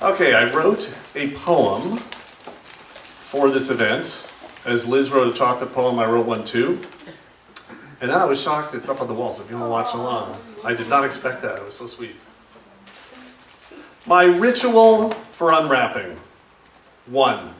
Okay, I wrote a poem for this event. As Liz wrote a chocolate poem, I wrote one too. And then I was shocked it's up on the wall, so if you want to watch along. I did not expect that, it was so sweet. My ritual for unwrapping. 1.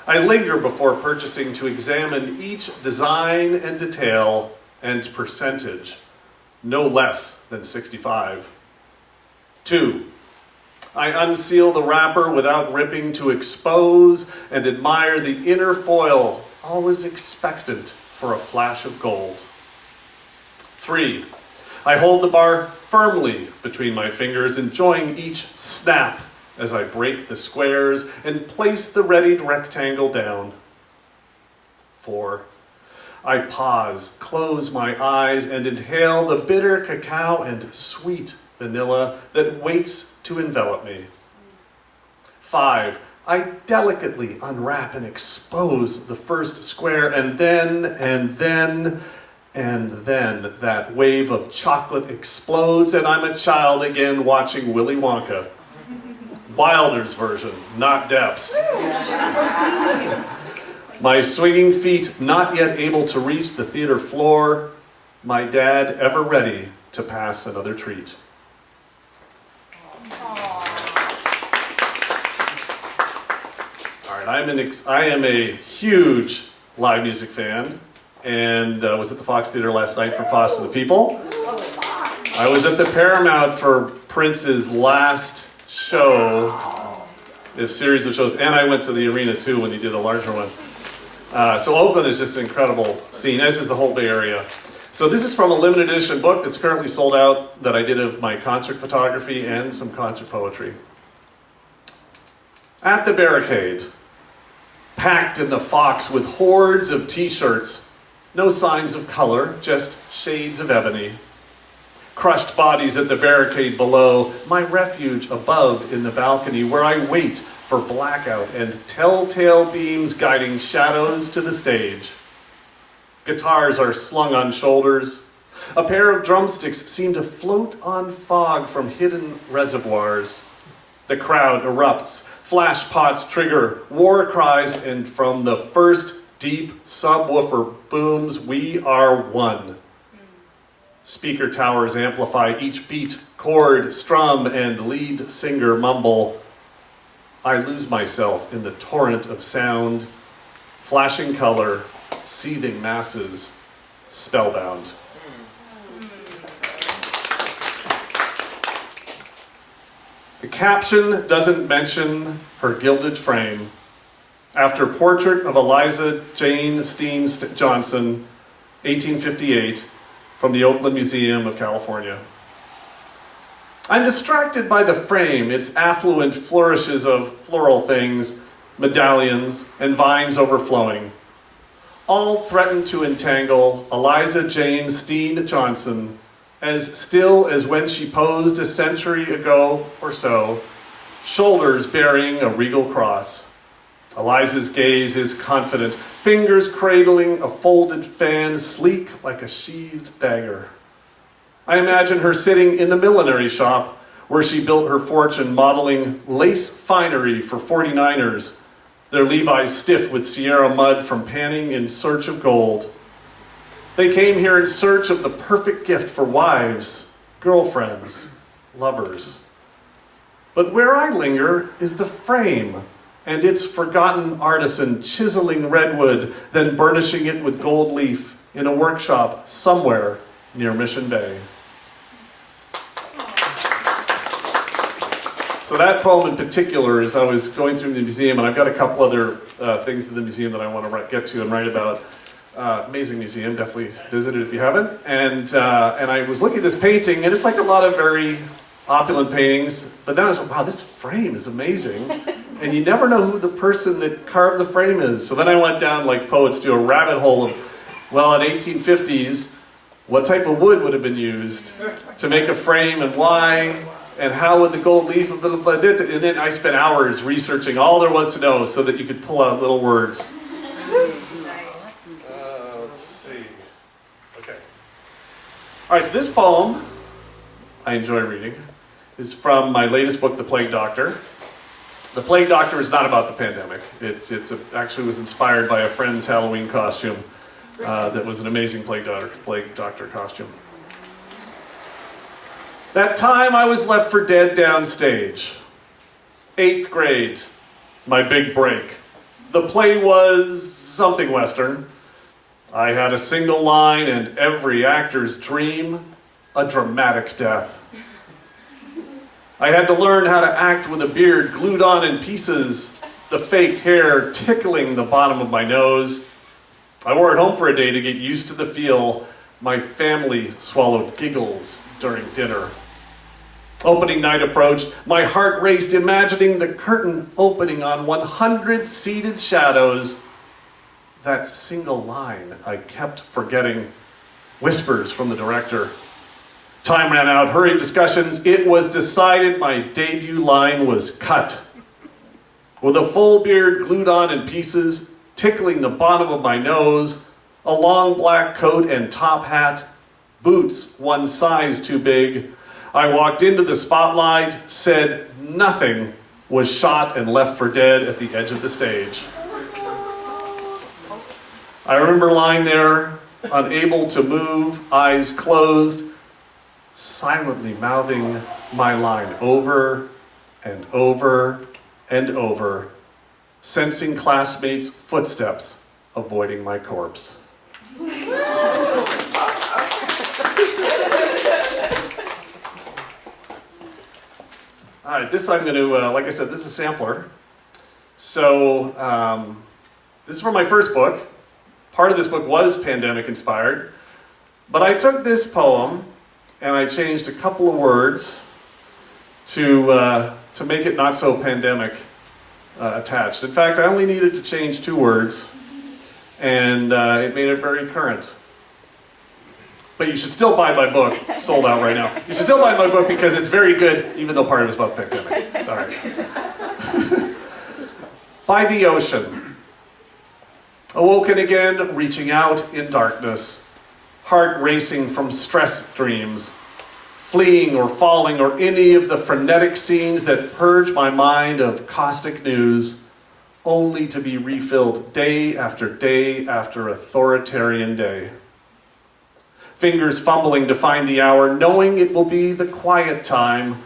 I linger before purchasing to examine each design and detail and percentage, no less than 65. 2. I unseal the wrapper without ripping to expose and admire the inner foil, always expectant for a flash of gold. 3. I hold the bar firmly between my fingers, enjoying each snap as I break the squares and place the readied rectangle down. 4. I pause, close my eyes, and inhale the bitter cacao and sweet vanilla that waits to envelop me. 5. I delicately unwrap and expose the first square, and then that wave of chocolate explodes, and I'm a child again watching Willy Wonka. Wilder's version, not Depp's. My swinging feet not yet able to reach the theater floor, my dad ever ready to pass another treat. All right, I am a huge live music fan, and was at the Fox Theater last night for Foster the People. I was at the Paramount for Prince's last show, a series of shows, and I went to the arena too when he did a larger one. So Oakland is just an incredible scene, as is the whole Bay Area. So this is from a limited edition book that's currently sold out that I did of my concert photography and some concert poetry. At the barricade, packed in the Fox with hordes of t-shirts, no signs of color, just shades of ebony. Crushed bodies at the barricade below, my refuge above in the balcony where I wait for blackout and telltale beams guiding shadows to the stage. Guitars are slung on shoulders. A pair of drumsticks seem to float on fog from hidden reservoirs. The crowd erupts, flash pots trigger, war cries, and from the first deep subwoofer booms, we are one. Speaker towers amplify each beat, chord, strum, and lead singer mumble. I lose myself in the torrent of sound, flashing color, seething masses, spellbound. The caption doesn't mention her gilded frame. After Portrait of Eliza Jane Steen Johnson, 1858, from the Oakland Museum of California. I'm distracted by the frame, its affluent flourishes of floral things, medallions, and vines overflowing. All threaten to entangle Eliza Jane Steen Johnson, as still as when she posed a century ago or so, shoulders bearing a regal cross. Eliza's gaze is confident, fingers cradling a folded fan, sleek like a sheathed dagger. I imagine her sitting in the millinery shop where she built her fortune, modeling lace finery for 49ers, their Levi's stiff with Sierra mud from panning in search of gold. They came here in search of the perfect gift for wives, girlfriends, lovers. But where I linger is the frame, and its forgotten artisan chiseling redwood, then burnishing it with gold leaf in a workshop somewhere near Mission Bay. So that poem in particular, as I was going through the museum, and I've got a couple other things in the museum that I want to get to and write about. Amazing museum, definitely visit it if you haven't. And I was looking at this painting, and it's like a lot of very opulent paintings, but then I was like, wow, this frame is amazing. And you never know who the person that carved the frame is. So then I went down, like poets do, a rabbit hole of, well, in 1850s, what type of wood would have been used to make a frame, and why, and how would the gold leaf have been applied? And then I spent hours researching all there was to know so that you could pull out little words. Let's see. Okay. All right, so this poem I enjoy reading is from my latest book, The Plague Doctor. The Plague Doctor is not about the pandemic. It actually was inspired by a friend's Halloween costume that was an amazing Plague Doctor costume. That time I was left for dead downstage. 8th grade, my big break. The play was something Western. I had a single line and every actor's dream, a dramatic death. I had to learn how to act with a beard glued on in pieces, the fake hair tickling the bottom of my nose. I wore it home for a day to get used to the feel. My family swallowed giggles during dinner. Opening night approached. My heart raced, imagining the curtain opening on 100 seated shadows. That single line I kept forgetting. Whispers from the director. Time ran out, hurried discussions. It was decided my debut line was cut. With a full beard glued on in pieces, tickling the bottom of my nose, a long black coat and top hat, boots one size too big, I walked into the spotlight, said nothing, was shot and left for dead at the edge of the stage. I remember lying there, unable to move, eyes closed, silently mouthing my line over and over and over, sensing classmates' footsteps, avoiding my corpse. All right, this I'm going to, like I said, this is a sampler. So this is from my first book. Part of this book was pandemic inspired, but I took this poem and I changed a couple of words to make it not so pandemic attached. In fact, I only needed to change 2 words, and it made it very current. But you should still buy my book. It's sold out right now. You should still buy my book because it's very good, even though part of it's about pandemic. All right. By the ocean. Awoken again, reaching out in darkness. Heart racing from stress dreams. Fleeing or falling or any of the frenetic scenes that purge my mind of caustic news, only to be refilled day after authoritarian day. Fingers fumbling to find the hour, knowing it will be the quiet time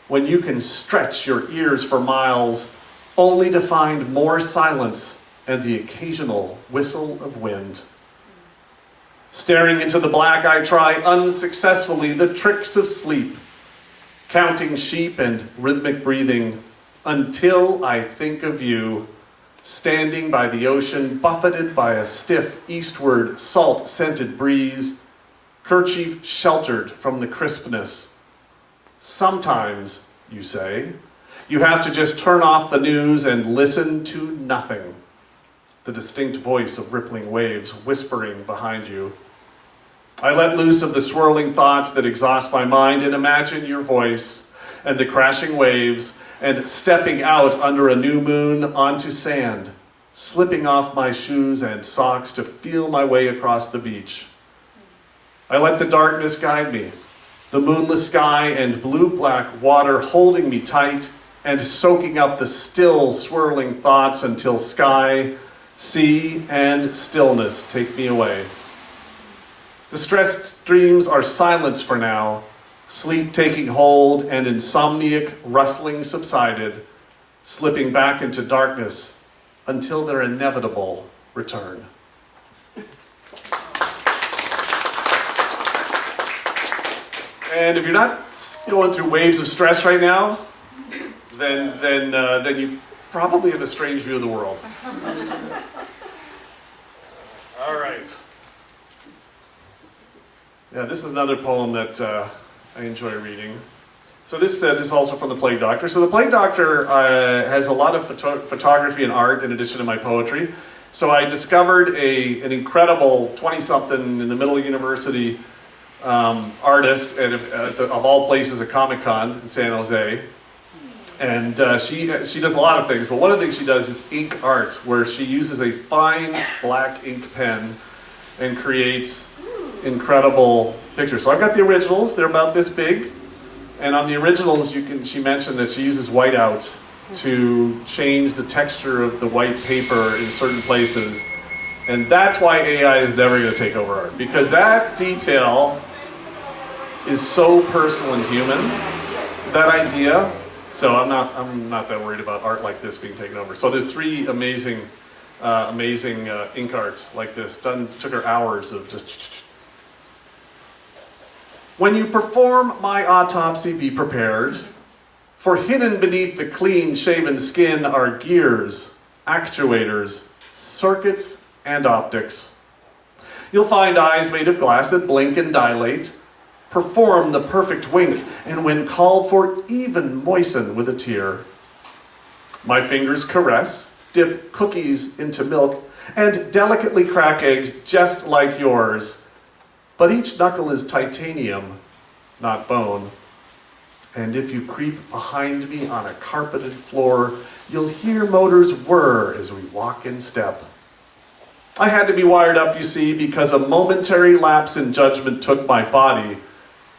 when you can stretch your ears for miles, only to find more silence and the occasional whistle of wind. Staring into the black, I try unsuccessfully the tricks of sleep, counting sheep and rhythmic breathing, until I think of you, standing by the ocean, buffeted by a stiff eastward salt-scented breeze, kerchief sheltered from the crispness. Sometimes, you say, you have to just turn off the news and listen to nothing. The distinct voice of rippling waves whispering behind you. I let loose of the swirling thoughts that exhaust my mind and imagine your voice and the crashing waves and stepping out under a new moon onto sand, slipping off my shoes and socks to feel my way across the beach. I let the darkness guide me, the moonless sky and blue-black water holding me tight and soaking up the still swirling thoughts until sky, sea, and stillness take me away. The stressed dreams are silence for now, sleep taking hold and insomniac rustling subsided, slipping back into darkness until their inevitable return. And if you're not going through waves of stress right now, then you probably have a strange view of the world. All right. Yeah, this is another poem that I enjoy reading. So this is also from The Plague Doctor. So The Plague Doctor has a lot of photography and art in addition to my poetry. So I discovered an incredible 20-something in the middle of university artist of all places at Comic-Con in San Jose. And she does a lot of things, but one of the things she does is ink art, where she uses a fine black ink pen and creates incredible pictures. So I've got the originals, they're about this big, and on the originals she mentioned that she uses whiteout to change the texture of the white paper in certain places. And that's why AI is never going to take over art, because that detail is so personal and human, that idea. So I'm not that worried about art like this being taken over. So there's 3 amazing ink arts like this, took her hours of just. When you perform my autopsy, be prepared, for hidden beneath the clean-shaven skin are gears, actuators, circuits, and optics. You'll find eyes made of glass that blink and dilate, perform the perfect wink, and when called for, even moisten with a tear. My fingers caress, dip cookies into milk, and delicately crack eggs just like yours. But each knuckle is titanium, not bone. And if you creep behind me on a carpeted floor, you'll hear motors whir as we walk in step. I had to be wired up, you see, because a momentary lapse in judgment took my body,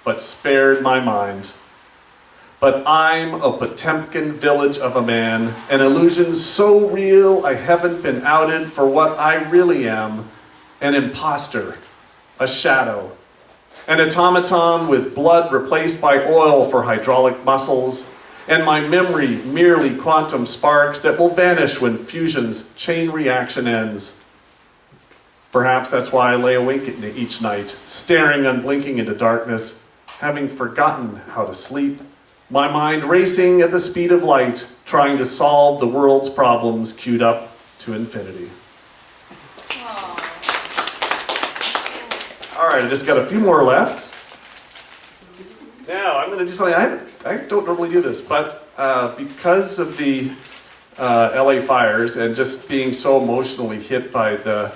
but spared my mind. But I'm a Potemkin village of a man, an illusion so real I haven't been outed for what I really am, an imposter, a shadow, an automaton with blood replaced by oil for hydraulic muscles, and my memory merely quantum sparks that will vanish when fusion's chain reaction ends. Perhaps that's why I lay awake each night, staring unblinking into darkness, having forgotten how to sleep, my mind racing at the speed of light, trying to solve the world's problems queued up to infinity. All right, I just got a few more left. Now, I'm going to do something, I don't normally do this, but because of the LA fires and just being so emotionally hit by the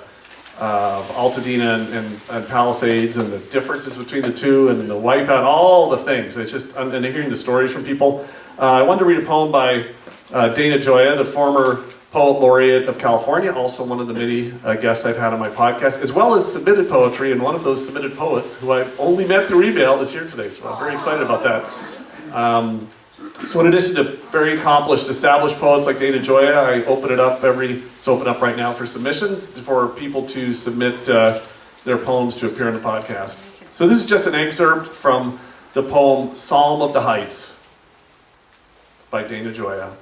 Altadena and Palisades and the differences between the two and the wipeout, all the things. It's just, and hearing the stories from people. I wanted to read a poem by Dana Gioia, the former Poet Laureate of California, also one of the many guests I've had on my podcast, as well as submitted poetry, and one of those submitted poets, who I've only met through email, is here today, so I'm very excited about that. So in addition to very accomplished, established poets like Dana Gioia, I open it up it's open up right now for submissions for people to submit their poems to appear on the podcast. So this is just an excerpt from the poem Psalm of the Heights by Dana Gioia.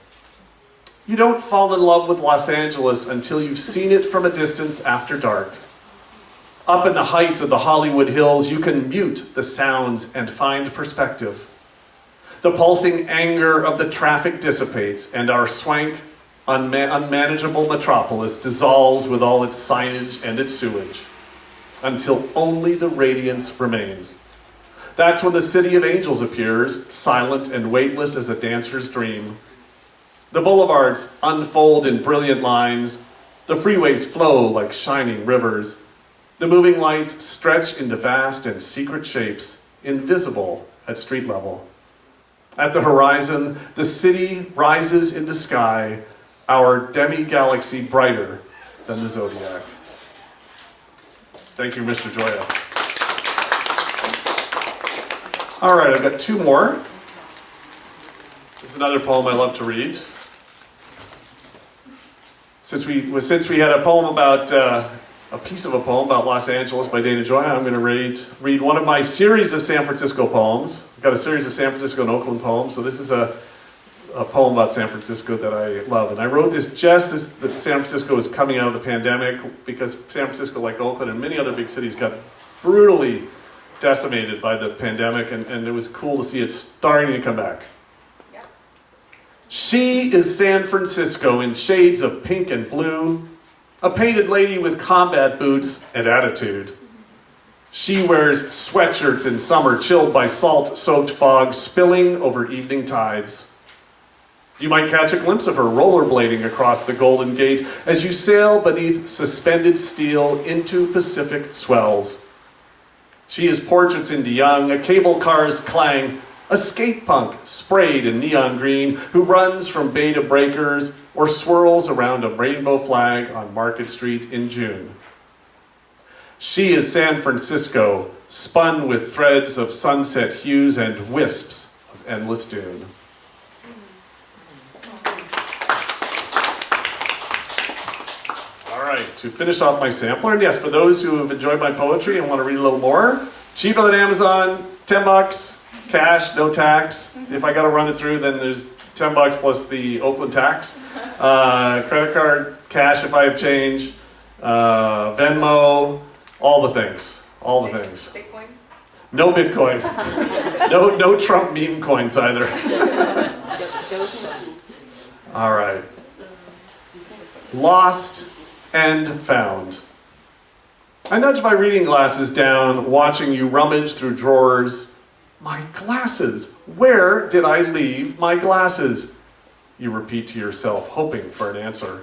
You don't fall in love with Los Angeles until you've seen it from a distance after dark. Up in the heights of the Hollywood Hills, you can mute the sounds and find perspective. The pulsing anger of the traffic dissipates, and our swank, unmanageable metropolis dissolves with all its signage and its sewage, until only the radiance remains. That's when the city of angels appears, silent and weightless as a dancer's dream. The boulevards unfold in brilliant lines. The freeways flow like shining rivers. The moving lights stretch into vast and secret shapes, invisible at street level. At the horizon, the city rises into sky, our demi-galaxy brighter than the zodiac. Thank you, Mr. Gioia. All right, I've got 2 more. This is another poem I love to read. Since we had a poem about a piece of a poem about Los Angeles by Dana Gioia, I'm going to read one of my series of San Francisco poems. I've got a series of San Francisco and Oakland poems, so this is a poem about San Francisco that I love. And I wrote this just as San Francisco was coming out of the pandemic, because San Francisco, like Oakland and many other big cities, got brutally decimated by the pandemic, and it was cool to see it starting to come back. She is San Francisco in shades of pink and blue, a painted lady with combat boots and attitude. She wears sweatshirts in summer, chilled by salt-soaked fog spilling over evening tides. You might catch a glimpse of her rollerblading across the Golden Gate as you sail beneath suspended steel into Pacific swells. She is portraits in DeYoung, a cable car's clang, a skate punk sprayed in neon green who runs from bay to breakers or swirls around a rainbow flag on Market Street in June. She is San Francisco, spun with threads of sunset hues and wisps of endless dune. right, to finish off my sampler, and yes, for those who have enjoyed my poetry and want to read a little more, cheaper than Amazon, $10, cash, no tax. If I got to run it through, then there's $10 plus the Oakland tax. Credit card, cash if I have change, Venmo, all the things, Bitcoin? No Bitcoin. No Trump meme coins either. All right. Lost and found. I nudge my reading glasses down, watching you rummage through drawers. My glasses! Where did I leave my glasses? You repeat to yourself, hoping for an answer.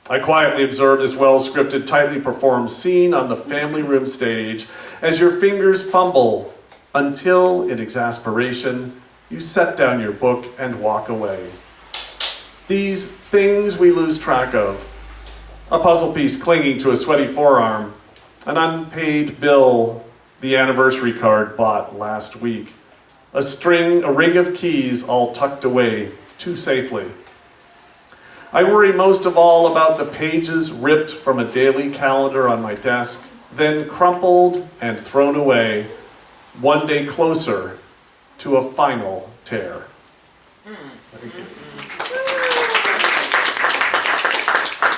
I quietly observe this well-scripted, tightly performed scene on the family room stage as your fingers fumble until, in exasperation, you set down your book and walk away. These things we lose track of. A puzzle piece clinging to a sweaty forearm, an unpaid bill, the anniversary card bought last week, a ring of keys all tucked away too safely. I worry most of all about the pages ripped from a daily calendar on my desk, then crumpled and thrown away, one day closer to a final tear. Thank you.